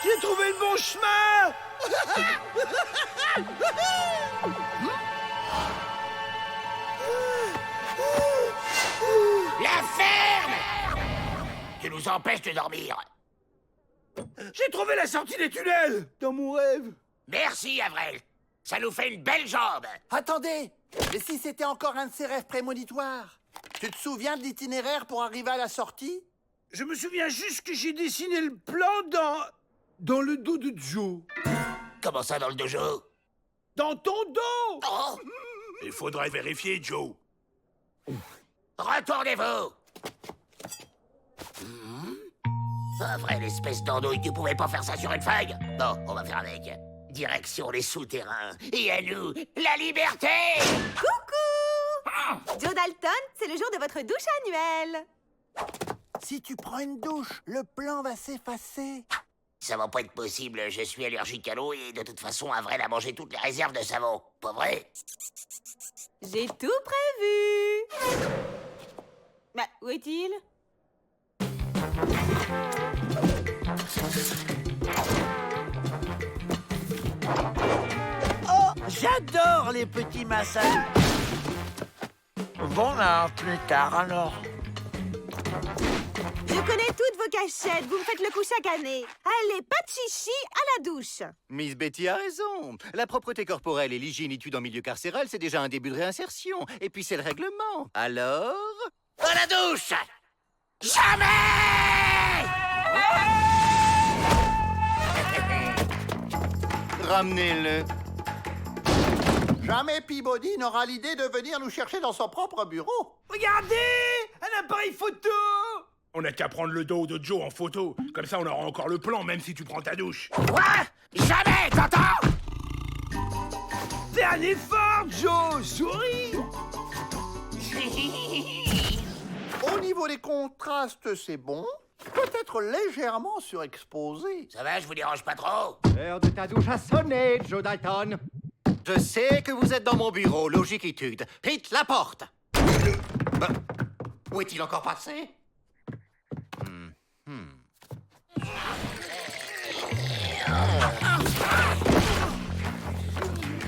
J'ai trouvé le bon chemin! La ferme! Tu nous empêches de dormir. J'ai trouvé la sortie des tunnels! Dans mon rêve! Merci, Avrel. Ça nous fait une belle jambe. Attendez! Et si c'était encore un de ces rêves prémonitoires? Tu te souviens de l'itinéraire pour arriver à la sortie? Je me souviens juste que j'ai dessiné le plan dans le dos de Joe. Comment ça, dans le dojo? Dans ton dos! Oh! Il faudrait vérifier, Joe. Retournez-vous! Avrel, espèce d'andouille, tu pouvais pas faire ça sur une feuille? Bon, on va faire avec. Direction les souterrains. Et à nous, la liberté! Coucou! Joe Dalton, c'est le jour de votre douche annuelle. Si tu prends une douche, le plan va s'effacer. Ça va pas être possible, je suis allergique à l'eau et de toute façon, Avrel a mangé toutes les réserves de savon. Pas vrai? J'ai tout prévu. Bah, où est-il? Oh, j'adore les petits massages. Bon, plus tard alors. Je connais toutes vos cachettes. Vous me faites le coup chaque année. Allez, pas de chichi à la douche. Miss Betty a raison. La propreté corporelle et l'hygiénitude en milieu carcéral, c'est déjà un début de réinsertion. Et puis c'est le règlement. Alors... À la douche! Jamais! Ramenez-le. Jamais Peabody n'aura l'idée de venir nous chercher dans son propre bureau. Regardez! Un appareil photo! On n'a qu'à prendre le dos de Joe en photo. Comme ça, on aura encore le plan, même si tu prends ta douche. Quoi? Jamais, t'entends? Fais un effort, Joe! Souris! Au niveau des contrastes, c'est bon. Peut-être légèrement surexposé. Ça va, je vous dérange pas trop? L'heure de ta douche a sonné, Joe Dalton. Je sais que vous êtes dans mon bureau, logique étude. Pete, la porte. Où est-il encore passé?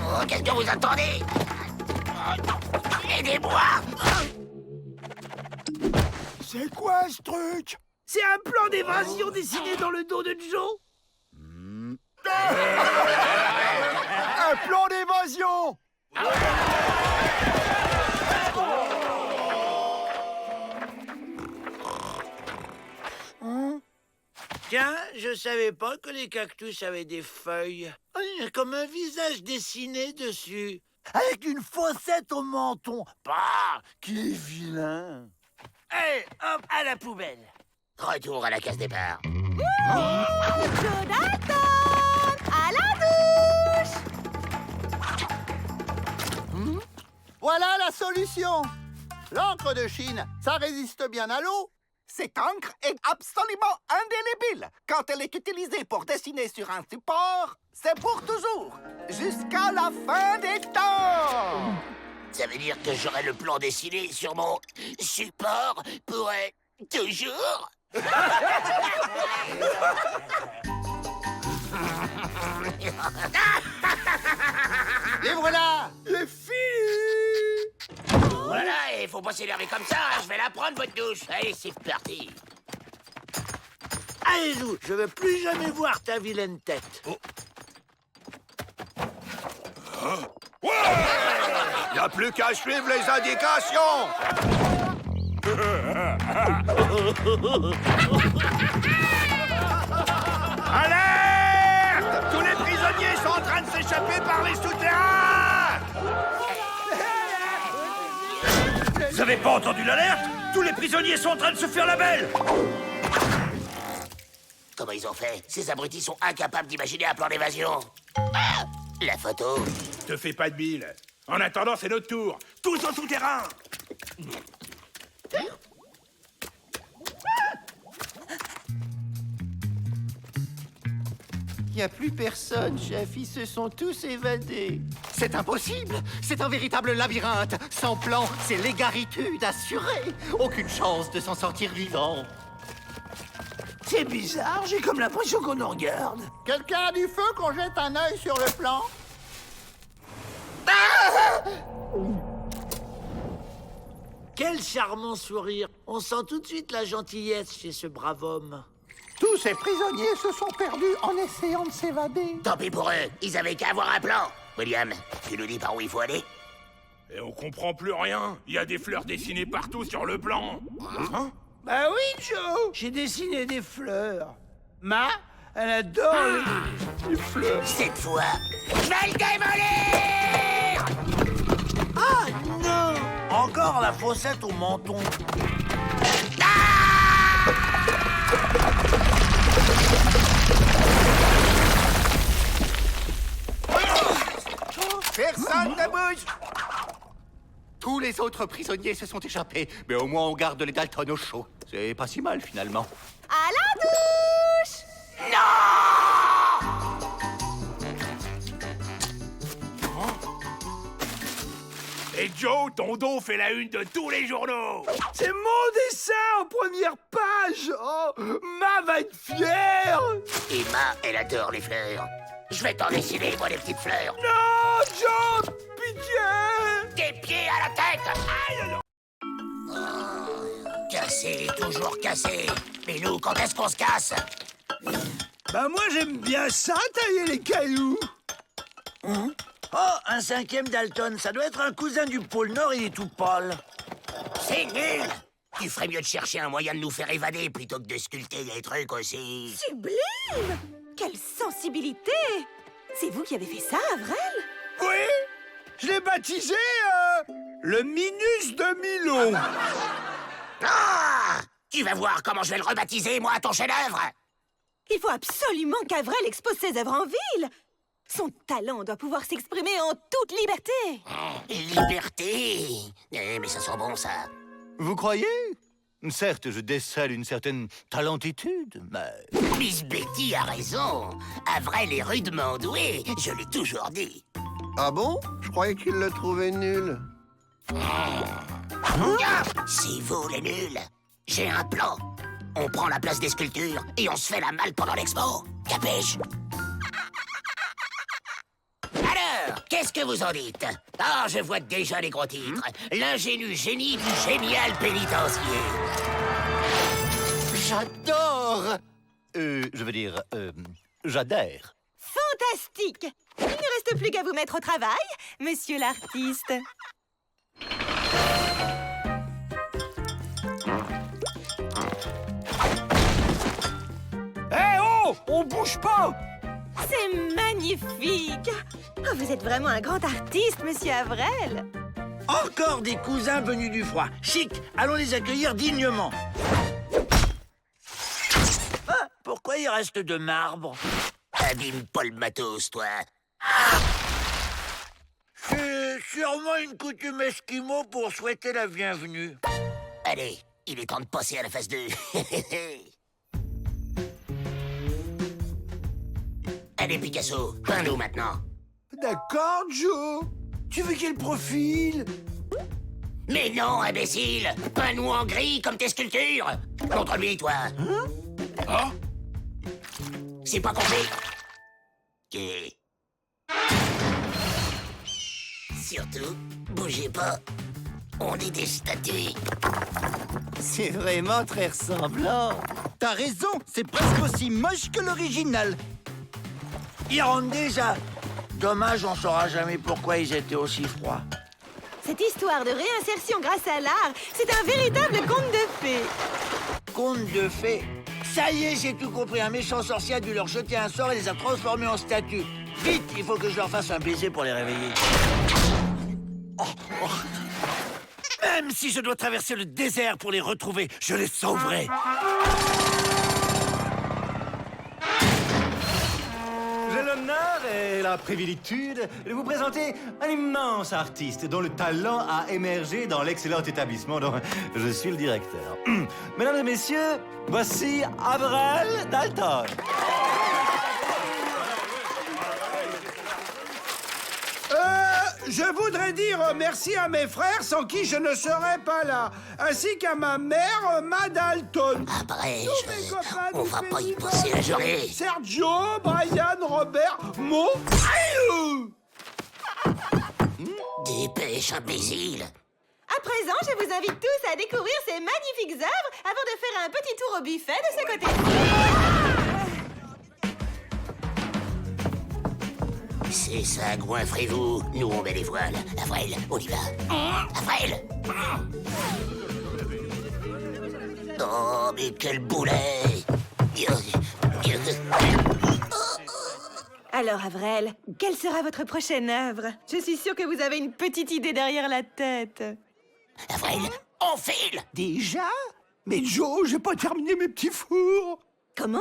Oh, qu'est-ce que vous attendez? Aidez-moi! C'est quoi ce truc? C'est un plan d'évasion dessiné dans le dos de Joe? Un plan d'évasion! Tiens, je savais pas que les cactus avaient des feuilles. Oh, il y a comme un visage dessiné dessus. Avec une fossette au menton. Bah, qui est vilain. Allez, hop, à la poubelle. Retour à la case départ. Joe Dalton, à la douche. Voilà la solution. L'encre de Chine, ça résiste bien à l'eau. Cette encre est absolument indélébile. Quand elle est utilisée pour dessiner sur un support, c'est pour toujours, jusqu'à la fin des temps. Ça veut dire que j'aurai le plan dessiné sur mon support pour toujours? Et voilà. Les filles! Voilà, il faut pas s'énerver comme ça, hein, je vais la prendre, votre douche. Allez, c'est parti. Allez, Lou, je veux plus jamais voir ta vilaine tête. Y a plus qu'à suivre les indications. Alerte! Tous les prisonniers sont en train de s'échapper par les souterrains! Vous avez pas entendu l'alerte? Tous les prisonniers sont en train de se faire la belle! Comment ils ont fait? Ces abrutis sont incapables d'imaginer un plan d'évasion. Ah! La photo. Te fais pas de bile. En attendant, c'est notre tour. Tous au souterrain! Il n'y a plus personne, chef. Ils se sont tous évadés. C'est impossible. C'est un véritable labyrinthe. Sans plan, c'est l'égaritude assurée. Aucune chance de s'en sortir vivant. C'est bizarre, j'ai comme l'impression qu'on nous regarde. Quelqu'un a du feu qu'on jette un œil sur le plan? Quel charmant sourire. On sent tout de suite la gentillesse chez ce brave homme. Tous ces prisonniers se sont perdus en essayant de s'évader. Tant pis pour eux, ils avaient qu'à avoir un plan. William, tu nous dis par où il faut aller? Et on comprend plus rien. Il y a des fleurs dessinées partout sur le plan. Hein? Bah oui, Joe, j'ai dessiné des fleurs. Ma, elle adore les fleurs. Cette fois, je vais le démolir! Ah non! Encore la fossette au menton. Personne ne bouge! Tous les autres prisonniers se sont échappés, mais au moins on garde les Dalton au chaud. C'est pas si mal, finalement. À la douche! Et Joe, ton dos fait la une de tous les journaux. C'est mon dessin en première page. Oh, Ma va être fière. Et Ma, elle adore les fleurs. Je vais t'en dessiner, moi, les petites fleurs. Non, Joe, pitié. Des pieds à la tête! Aïe! Cassé, toujours cassé. Mais nous, quand est-ce qu'on se casse? Bah moi j'aime bien ça, tailler les cailloux. Oh, un 5e Dalton. Ça doit être un cousin du pôle Nord, il est tout pâle. C'est nul! Tu ferais mieux de chercher un moyen de nous faire évader plutôt que de sculpter des trucs aussi. Sublime! Quelle sensibilité! C'est vous qui avez fait ça, Avril? Oui, je l'ai baptisé le Minus de Milo. Ah! Tu vas voir comment je vais le rebaptiser, moi, ton chef-d'œuvre! Il faut absolument qu'Avril expose ses œuvres en ville. Son talent doit pouvoir s'exprimer en toute liberté. Liberté! Mais ça sent bon, ça. Vous croyez? Certes, je décèle une certaine talentitude, mais... Miss Betty a raison. Avril est rudement doué, je l'ai toujours dit. Ah bon? Je croyais qu'il le trouvait nul. C'est vous, les nuls. J'ai un plan. On prend la place des sculptures et on se fait la malle pendant l'expo. Capiche? Alors, qu'est-ce que vous en dites? Ah, je vois déjà les gros titres. L'ingénu génie du génial pénitencier. J'adore! Je veux dire, j'adhère. Fantastique! Il ne reste plus qu'à vous mettre au travail, monsieur l'artiste. Eh oh, on bouge pas. C'est magnifique! Oh, vous êtes vraiment un grand artiste, monsieur Avril. Encore des cousins venus du froid. Chic, allons les accueillir dignement. Ah, pourquoi il reste de marbre? Abîme pas le matos, toi. C'est sûrement une coutume esquimau pour souhaiter la bienvenue. Allez, il est temps de passer à la phase 2. Allez, Picasso, peins-nous maintenant. D'accord, Joe. Tu veux quel profil? Mais non, imbécile! Peins-nous en gris comme tes sculptures! Contre lui, toi! Hein? C'est pas compris? Ok. Surtout, bougez pas. On est des statues. C'est vraiment très ressemblant. T'as raison, c'est presque aussi moche que l'original. Ils rentrent déjà. Dommage, on saura jamais pourquoi ils étaient aussi froids. Cette histoire de réinsertion grâce à l'art, c'est un véritable conte de fées. Conte de fées. Ça y est, j'ai tout compris. Un méchant sorcier a dû leur jeter un sort et les a transformés en statues. Vite, il faut que je leur fasse un baiser pour les réveiller. Même si je dois traverser le désert pour les retrouver, je les sauverai. J'ai l'honneur et la privilitude de vous présenter un immense artiste dont le talent a émergé dans l'excellent établissement dont je suis le directeur. Mesdames et messieurs, voici Avril Dalton. Je voudrais dire merci à mes frères sans qui je ne serais pas là, ainsi qu'à ma mère, Ma Dalton. Après, Tous mes copains on du va pas y festival. passer la journée. Sergio, Brian, Robert, Mo. Dépêche, imbécile. À présent, je vous invite tous à découvrir ces magnifiques œuvres avant de faire un petit tour au buffet de ce côté. C'est ça, goinfrez-vous. Nous, on met les voiles. Avril, on y va. Avril. Oh, mais quel boulet. Alors, Avril, quelle sera votre prochaine œuvre? Je suis sûre que vous avez une petite idée derrière la tête. Avril, on file. Déjà? Mais Joe, j'ai pas terminé mes petits fours. Comment?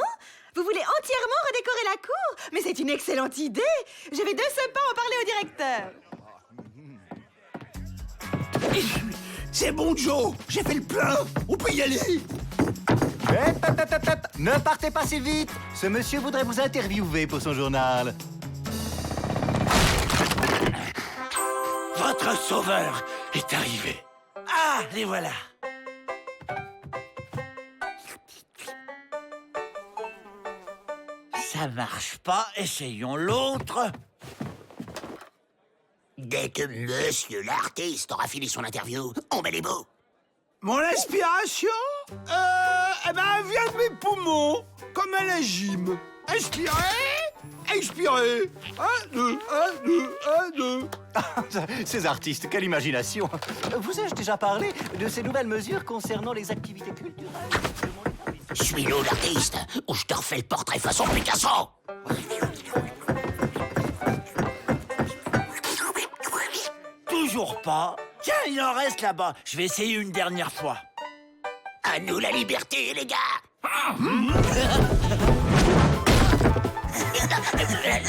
Vous voulez entièrement redécorer la cour? Mais c'est une excellente idée! Je vais de ce pas en parler au directeur. C'est bon, Joe, j'ai fait le plein. On peut y aller. Ne partez pas si vite. Ce monsieur voudrait vous interviewer pour son journal. Votre sauveur est arrivé. Ah, les voilà. Ça marche pas, essayons l'autre. Dès que monsieur l'artiste aura fini son interview, on met les mots. Mon inspiration? Eh ben, elle vient de mes poumons, comme à la gym. Inspirez, expirez. 1, 2, 1, 2, 1, 2. Ces artistes, quelle imagination. Vous ai-je déjà parlé de ces nouvelles mesures concernant les activités culturelles? Suis-nous l'artiste, ou je te refais le portrait façon Picasso. Toujours pas. Tiens, il en reste là-bas. Je vais essayer une dernière fois. À nous la liberté, les gars.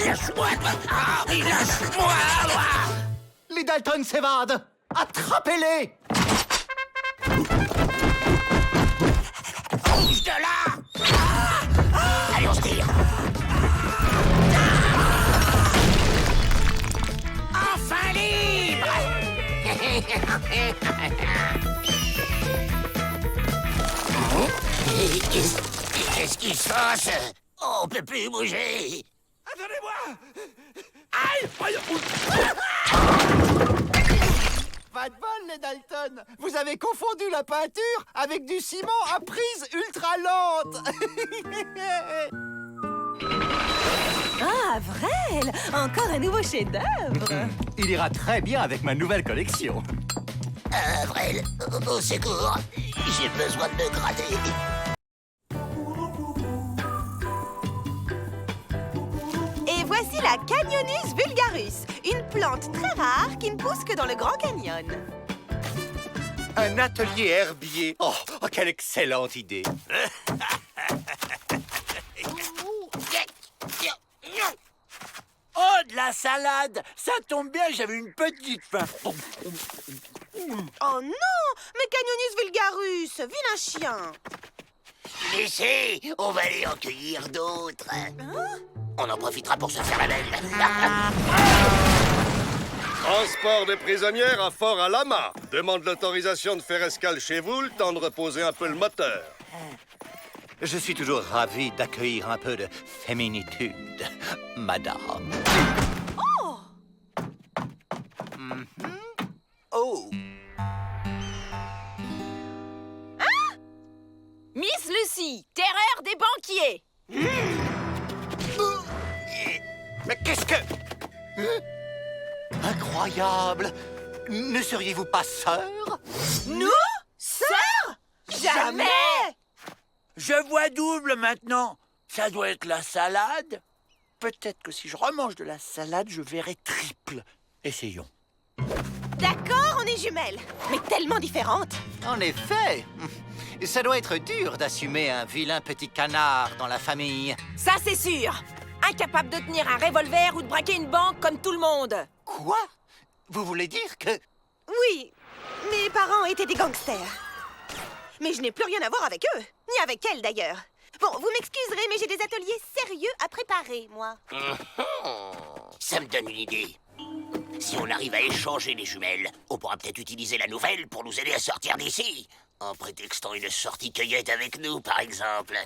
Lâche-moi. Lâche-moi. Les Dalton s'évadent. Attrapez-les. Bouge de là. Allez, on se tire. Enfin libre. Qu'est-ce qui se passe? On peut plus bouger. Attendez-moi. Aïe! Pas de bol, les Dalton. Vous avez confondu la peinture avec du ciment à prise ultra lente. Ah, Avril! Encore un nouveau chef-d'œuvre! Il ira très bien avec ma nouvelle collection. Avril, au secours. J'ai besoin de me gratter. Et voici la Canyonus vulgarus, une plante très rare qui ne pousse que dans le Grand Canyon. Un atelier herbier. Oh, quelle excellente idée. Oh, de la salade! Ça tombe bien, j'avais une petite faim. Oh non! Mais Canyonus vulgarus, vilain chien! Laissez, on va aller en cueillir d'autres. On en profitera pour se faire la belle. Transport de prisonnières à Fort Alama. Demande l'autorisation de faire escale chez vous, le temps de reposer un peu le moteur. Je suis toujours ravi d'accueillir un peu de féminitude, madame. Oh! Oh! Miss Lucy, terreur des banquiers! Mais qu'est-ce que... Incroyable! Ne seriez-vous pas sœur? Nous? Sœur? Jamais! Je vois double maintenant. Ça doit être la salade. Peut-être que si je remange de la salade, je verrai triple. Essayons. D'accord, on est jumelles, mais tellement différentes. En effet! Ça doit être dur d'assumer un vilain petit canard dans la famille. Ça, c'est sûr. Incapable de tenir un revolver ou de braquer une banque comme tout le monde. Quoi? Vous voulez dire que... Oui, mes parents étaient des gangsters. Mais je n'ai plus rien à voir avec eux, ni avec elle d'ailleurs. Bon, vous m'excuserez, mais j'ai des ateliers sérieux à préparer, moi. Ça me donne une idée. Si on arrive à échanger les jumelles, on pourra peut-être utiliser la nouvelle pour nous aider à sortir d'ici. En prétextant une sortie cueillette avec nous, par exemple.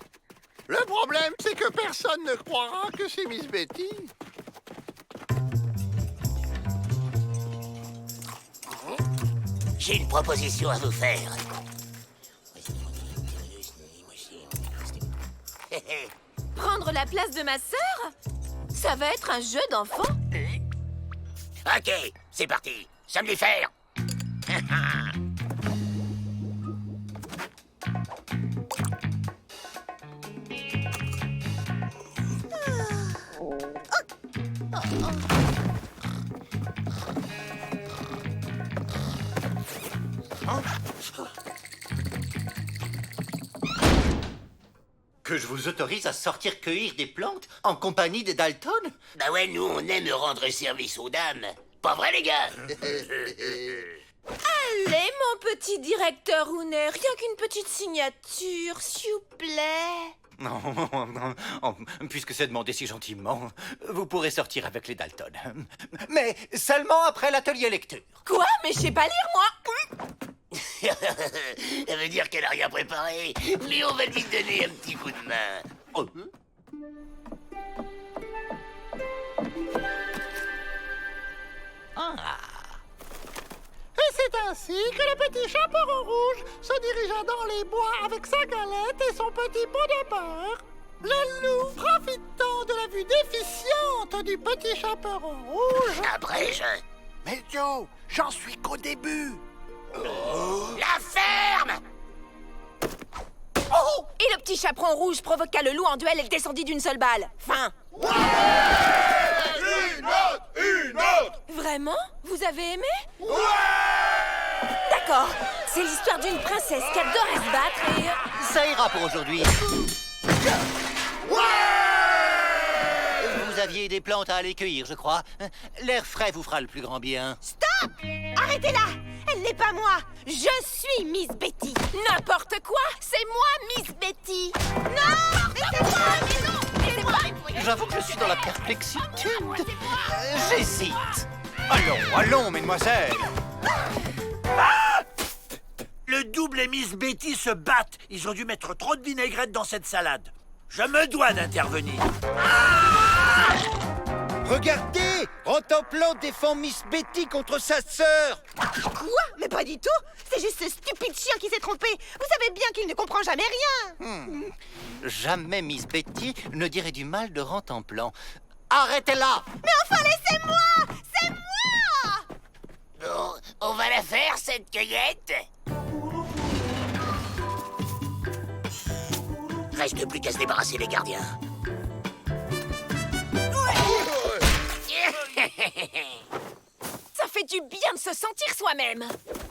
Le problème, c'est que personne ne croira que c'est Miss Betty. J'ai une proposition à vous faire. Prendre la place de ma sœur? Ça va être un jeu d'enfant? Ok, c'est parti. Ça me les faire. Que je vous autorise à sortir cueillir des plantes en compagnie des Dalton? Bah ouais, nous, on aime rendre service aux dames. Pas vrai, les gars? Allez, mon petit directeur Hooner, rien qu'une petite signature, s'il vous plaît. Non, puisque c'est demandé si gentiment, vous pourrez sortir avec les Dalton. Mais seulement après l'atelier lecture. Quoi? Mais je sais pas lire, moi. Ça veut dire qu'elle a rien préparé. Mais on va lui donner un petit coup de main. Oh. Et c'est ainsi que le petit chaperon rouge se dirigea dans les bois avec sa galette et son petit pot de beurre. Le loup, profitant de la vue déficiente du petit chaperon rouge... Après, Mais Joe, j'en suis qu'au début. La ferme! Oh! Et le petit chaperon rouge provoqua le loup en duel et descendit d'une seule balle. Fin. Une autre! Vraiment? Vous avez aimé? D'accord. C'est l'histoire d'une princesse qui adorait se battre et... Ça ira pour aujourd'hui. Vous aviez des plantes à aller cueillir, je crois. L'air frais vous fera le plus grand bien. Stop! Arrêtez-la! Elle n'est pas moi! Je suis Miss Betty! N'importe quoi! C'est moi, Miss Betty! Non! Mais c'est moi! Mais non! Mais c'est moi! J'avoue que je suis dans la perplexitude. J'hésite. Allons, mesdemoiselles. Le double et Miss Betty se battent. Ils ont dû mettre trop de vinaigrette dans cette salade. Je me dois d'intervenir. Regardez! Rentemplant défend Miss Betty contre sa sœur. Quoi? Mais pas du tout! C'est juste ce stupide chien qui s'est trompé! Vous savez bien qu'il ne comprend jamais rien! Jamais Miss Betty ne dirait du mal de Rentemplant. Arrêtez-la! Mais enfin, laissez-moi! C'est moi! Bon, on va la faire, cette cueillette. Reste plus qu'à se débarrasser des gardiens. Ça fait du bien de se sentir soi-même!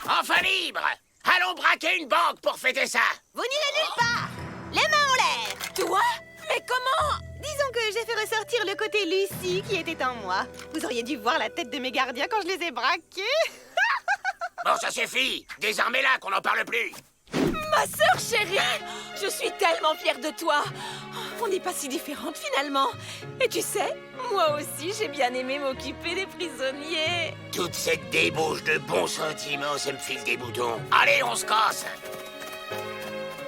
Enfin libre! Allons braquer une banque pour fêter ça! Vous n'irez nulle part! Les mains en l'air! Toi? Mais comment? Disons que j'ai fait ressortir le côté Lucie qui était en moi. Vous auriez dû voir la tête de mes gardiens quand je les ai braqués. Bon, ça suffit! Désarmez-la, qu'on n'en parle plus! Ma sœur chérie! Je suis tellement fière de toi! On n'est pas si différentes finalement. Et tu sais, moi aussi j'ai bien aimé m'occuper des prisonniers. Toute cette débauche de bons sentiments, ça me file des boutons. Allez, on se casse!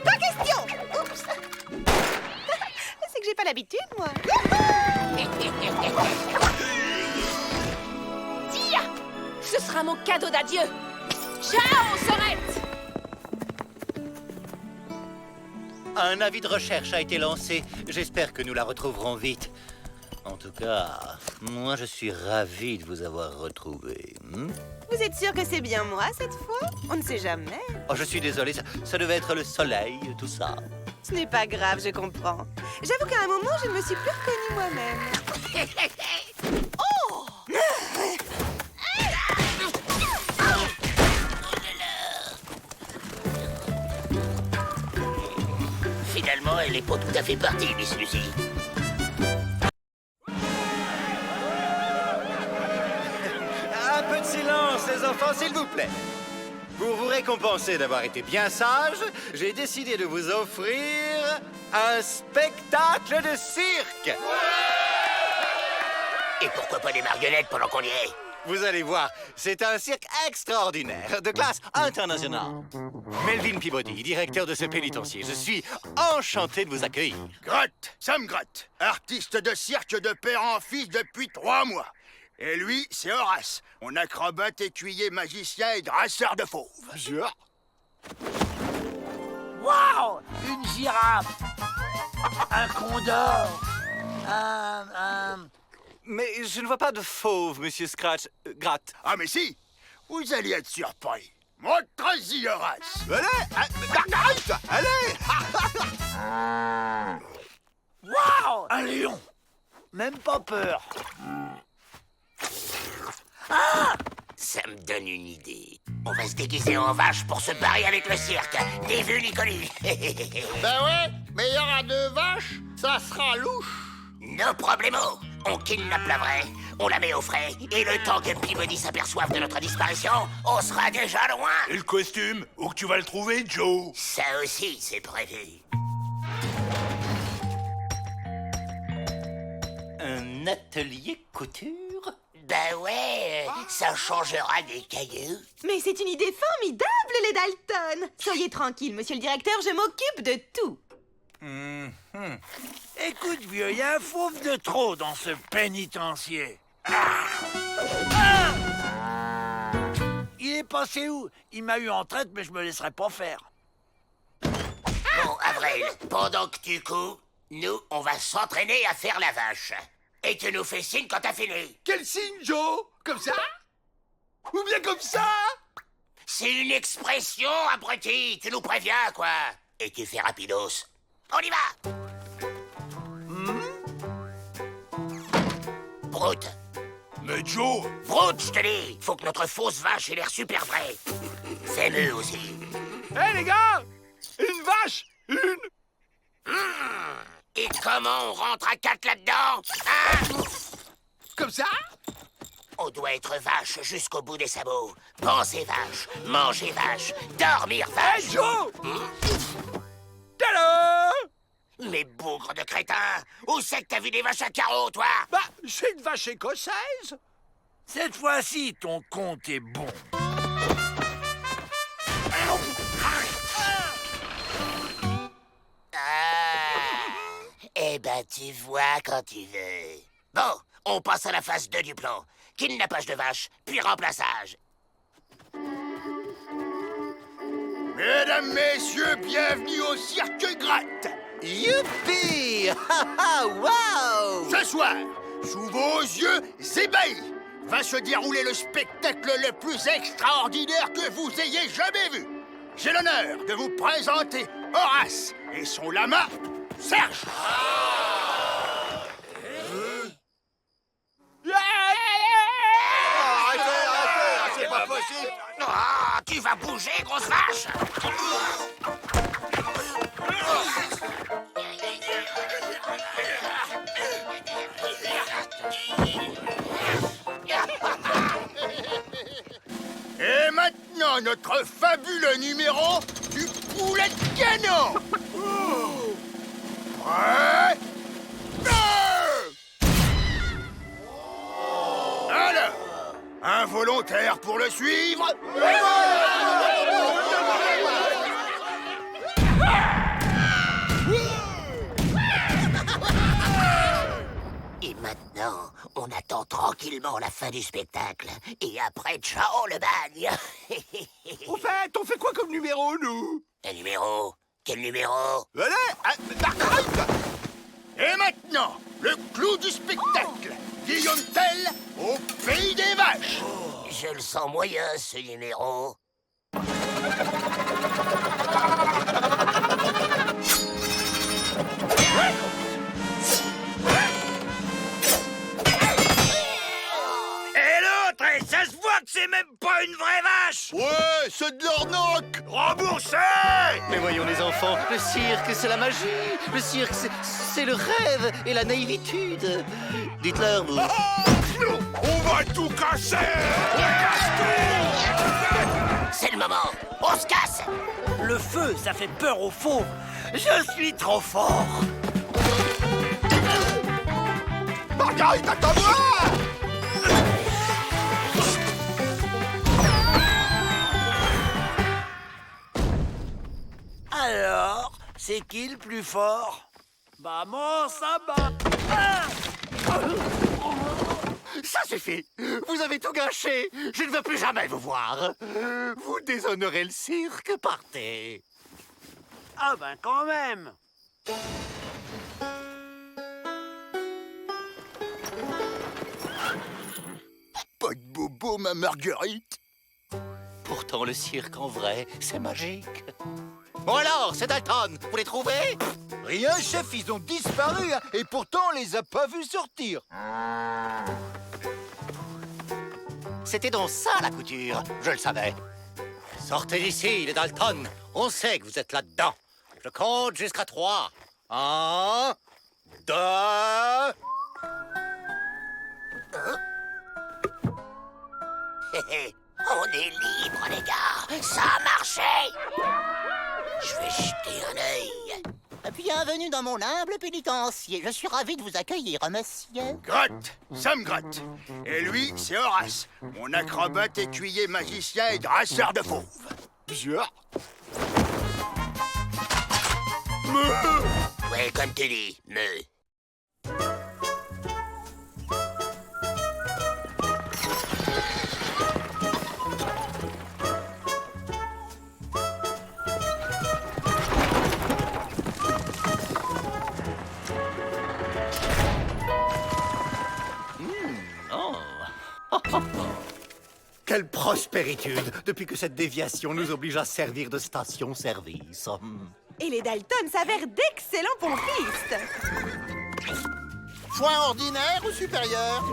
Pas question! Oups! C'est que j'ai pas l'habitude, moi. Tiens! Ce sera mon cadeau d'adieu. Ciao, sœurette! Un avis de recherche a été lancé. J'espère que nous la retrouverons vite. En tout cas, moi je suis ravi de vous avoir retrouvé. Vous êtes sûr que c'est bien moi cette fois? On ne sait jamais. Oh, je suis désolé, ça devait être le soleil, tout ça. Ce n'est pas grave, je comprends. J'avoue qu'à un moment, je ne me suis plus reconnue moi-même. Oh! Finalement, elle est pas tout à fait partie, Miss Lucie. Un peu de silence, les enfants, s'il vous plaît. Pour vous récompenser d'avoir été bien sages, j'ai décidé de vous offrir un spectacle de cirque. Et pourquoi pas des marionnettes pendant qu'on y est? Vous allez voir, c'est un cirque extraordinaire, de classe internationale. Melvin Peabody, directeur de ce pénitencier. Je suis enchanté de vous accueillir. Grotte, Sam Grotte, artiste de cirque de père en fils depuis 3 mois. Et lui, c'est Horace, mon acrobate, écuyer, magicien et drasseur de fauves. Waouh! Une girafe! Un condor! Mais je ne vois pas de fauve, monsieur Scratch. Gratte. Ah mais si! Vous allez être surpris. Montre-y, Horace! Arrête! Allez! Waouh! Un lion! Même pas peur. Ça me donne une idée. On va se déguiser en vache pour se barrer avec le cirque. Ni vu ni connu. Ben ouais, mais il y aura 2 vaches, ça sera louche. No problemo. On kidnappe la vraie, on la met au frais, et le temps que Peabody s'aperçoive de notre disparition, on sera déjà loin. Et le costume? Où que tu vas le trouver, Joe? Ça aussi, c'est prévu. Un atelier couture? Ben ouais, ça changera des cailloux. Mais c'est une idée formidable, les Dalton. Soyez tranquille, monsieur le directeur, je m'occupe de tout. Écoute, vieux, il y a un fauve de trop dans ce pénitencier. Il est passé où? Il m'a eu en traite, mais je me laisserai pas faire. Bon, Avril, pendant que tu couds, nous, on va s'entraîner à faire la vache. Et tu nous fais signe quand t'as fini. Quel signe, Joe? Comme ça? Ou bien comme ça? C'est une expression, abruti. Tu nous préviens, quoi. Et tu fais rapidos. On y va. Brute. Mais Joe! Brute, je te dis. Faut que notre fausse vache ait l'air super vraie. Fais-le aussi. Hé, les gars! Une vache! Une! Et comment on rentre à 4 là-dedans? Hein? Comme ça? On doit être vache jusqu'au bout des sabots. Penser vache, manger vache, dormir vache. Hey, Joe! Tada! Mais bougre de crétin! Où c'est que t'as vu des vaches à carreaux, toi? Bah, c'est une vache écossaise! Cette fois-ci, ton compte est bon. Eh ben, tu vois quand tu veux. Bon, on passe à la phase 2 du plan. Kidnappage de vache, puis remplaçage. Mesdames, messieurs, bienvenue au Cirque Gratte! Youpi! Wow! Ce soir, sous vos yeux ébahis, va se dérouler le spectacle le plus extraordinaire que vous ayez jamais vu. J'ai l'honneur de vous présenter Horace et son lama, Serge. Arrêtez, c'est pas possible! Ah, tu vas bouger, grosse vache! Et maintenant, notre fabuleux numéro du poulet de canon. Prêt? Deux! Alors, un volontaire pour le suivre? Et maintenant, on attend tranquillement la fin du spectacle. Et après, ciao le bagne! Au fait, on fait quoi comme numéro, nous? Un numéro? Quel numéro? Allez, arrête! Et maintenant, le clou du spectacle. Guillaume Tell au pays des vaches. Je le sens moyen, ce numéro. Et l'autre, ça se voit que c'est même pas une vraie vache! Ouais, c'est de l'arnaque! Remboursé! Mais voyons les enfants, le cirque, c'est la magie. Le cirque, c'est le rêve et la naïvitude. Dites-leur, vous. On va tout casser! C'est le moment. On se casse! Le feu, ça fait peur aux fauves. Je suis trop fort. Marguerite, attends-moi! Alors, c'est qui le plus fort? Maman, ça bat. Ah! Ça suffit. Vous avez tout gâché. Je ne veux plus jamais vous voir. Vous déshonorez le cirque. Partez. Ah ben quand même. Pas de bobo, ma Marguerite. Pourtant, le cirque en vrai, c'est magique. Bon alors, c'est Dalton, vous les trouvez? Rien, chef, ils ont disparu, hein, et pourtant on les a pas vus sortir. C'était donc ça, la couture. Je le savais. Sortez d'ici, les Dalton. On sait que vous êtes là-dedans. Je compte jusqu'à 3. 1, 2... On est libre, les gars. Ça a marché. Je vais jeter un œil. Bienvenue dans mon humble pénitencier. Je suis ravi de vous accueillir, monsieur. Grotte, Sam Grotte. Et lui, c'est Horace, mon acrobate, écuyer, magicien et drasseur de fauves. Bien. Ouais, comme tu dis, me. Quelle prospéritude, depuis que cette déviation nous oblige à servir de station-service. Et les Dalton s'avèrent d'excellents pompistes. Foin ordinaire ou supérieur?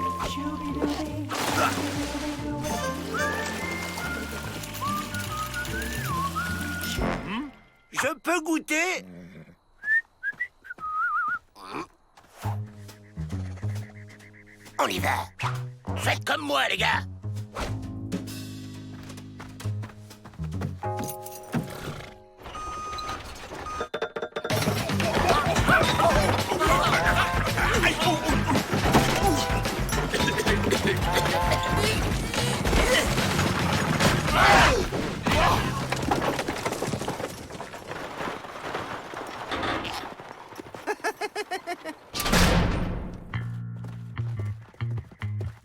Je peux goûter? On y va. Faites comme moi, les gars.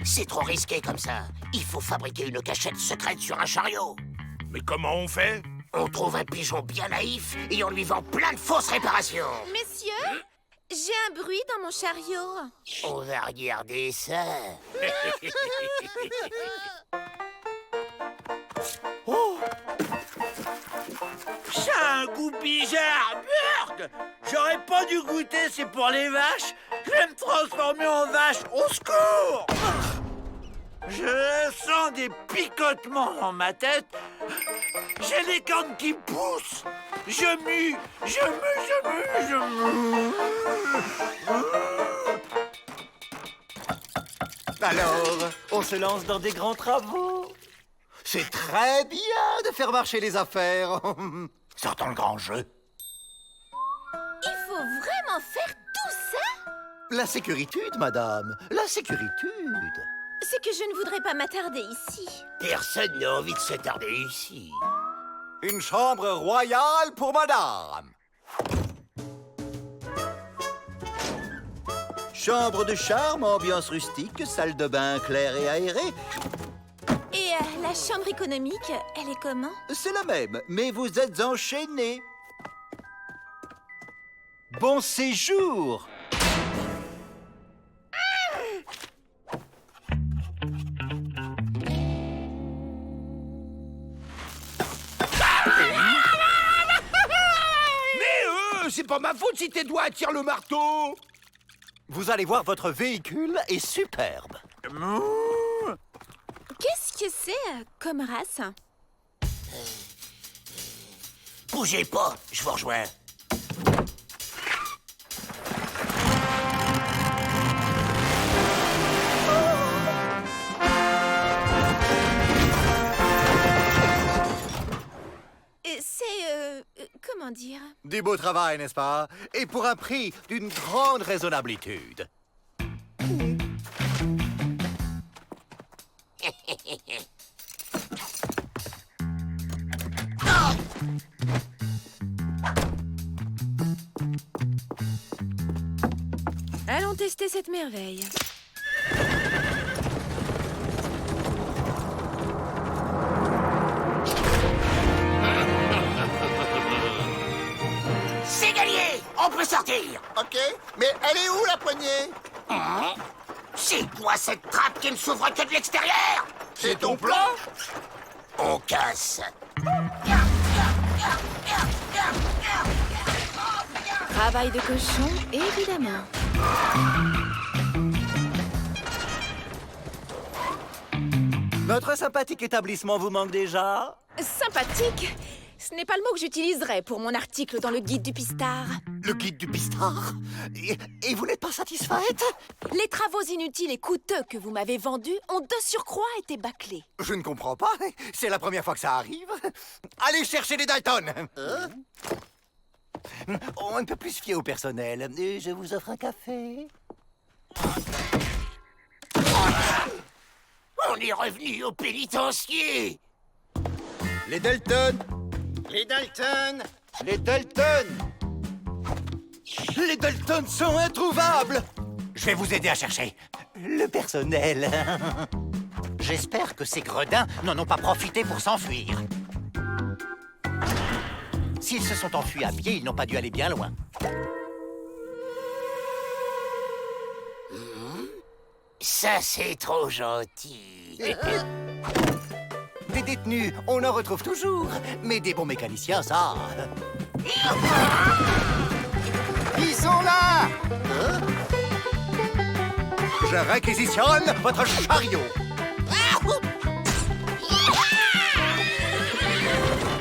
C'est trop risqué comme ça. Il faut fabriquer une cachette secrète sur un chariot. Mais comment on fait? On trouve un pigeon bien naïf et on lui vend plein de fausses réparations. Messieurs, j'ai un bruit dans mon chariot. On va regarder ça. Oh! Ça a un goût bizarre. Merde! J'aurais pas dû goûter, c'est pour les vaches. Je vais me transformer en vache. Au secours! Je sens des picotements dans ma tête. J'ai les cornes qui poussent. Je mue. Alors, on se lance dans des grands travaux. C'est très bien de faire marcher les affaires. Sortons le grand jeu. Il faut vraiment faire tout ça? La sécuritude, madame, la sécuritude. C'est que je ne voudrais pas m'attarder ici. Personne n'a envie de s'attarder ici. Une chambre royale pour madame. Chambre de charme, ambiance rustique, salle de bain claire et aérée. Et la chambre économique, elle est comment? C'est la même, mais vous êtes enchaînés. Bon séjour. C'est pas ma faute si tes doigts attirent le marteau. Vous allez voir, votre véhicule est superbe. Qu'est-ce que c'est comme race? Bougez pas, je vous rejoins. Comment dire? Du beau travail, n'est-ce pas? Et pour un prix d'une grande raisonnabilitude. Allons tester cette merveille. C'est gagné! On peut sortir! Ok, mais elle est où la poignée? C'est quoi cette trappe qui ne s'ouvre que de l'extérieur? C'est ton plan? On casse. Travail de cochon, évidemment. Notre sympathique établissement vous manque déjà? Sympathique? Ce n'est pas le mot que j'utiliserais pour mon article dans le guide du Pistard. Le guide du Pistard? Et vous n'êtes pas satisfaite? Les travaux inutiles et coûteux que vous m'avez vendus ont de surcroît été bâclés. Je ne comprends pas. C'est la première fois que ça arrive. Allez chercher les Dalton. On ne peut plus se fier au personnel. Je vous offre un café. On est revenu au pénitencier. Les Dalton. Les Dalton! Les Dalton. Les Dalton sont introuvables. Je vais vous aider à chercher. Le personnel. J'espère que ces gredins n'en ont pas profité pour s'enfuir. S'ils se sont enfuis à pied, ils n'ont pas dû aller bien loin. Ça, c'est trop gentil. Des détenus, on en retrouve toujours. Mais des bons mécaniciens, ça... Ils sont là. Je réquisitionne votre chariot.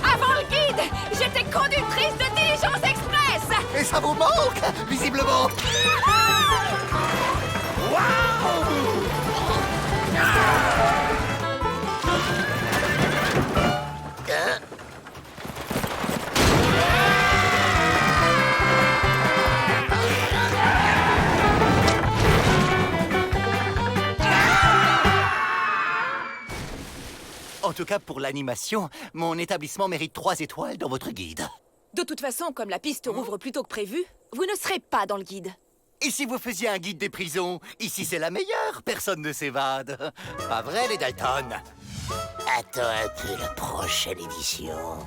Avant le guide, j'étais conductrice de diligence express. Et ça vous manque, visiblement. En tout cas, pour l'animation, mon établissement mérite 3 étoiles dans votre guide. De toute façon, comme la piste rouvre plus tôt que prévu, vous ne serez pas dans le guide. Et si vous faisiez un guide des prisons? Ici, c'est la meilleure, personne ne s'évade. Pas vrai, les Dalton? Attends un peu la prochaine édition.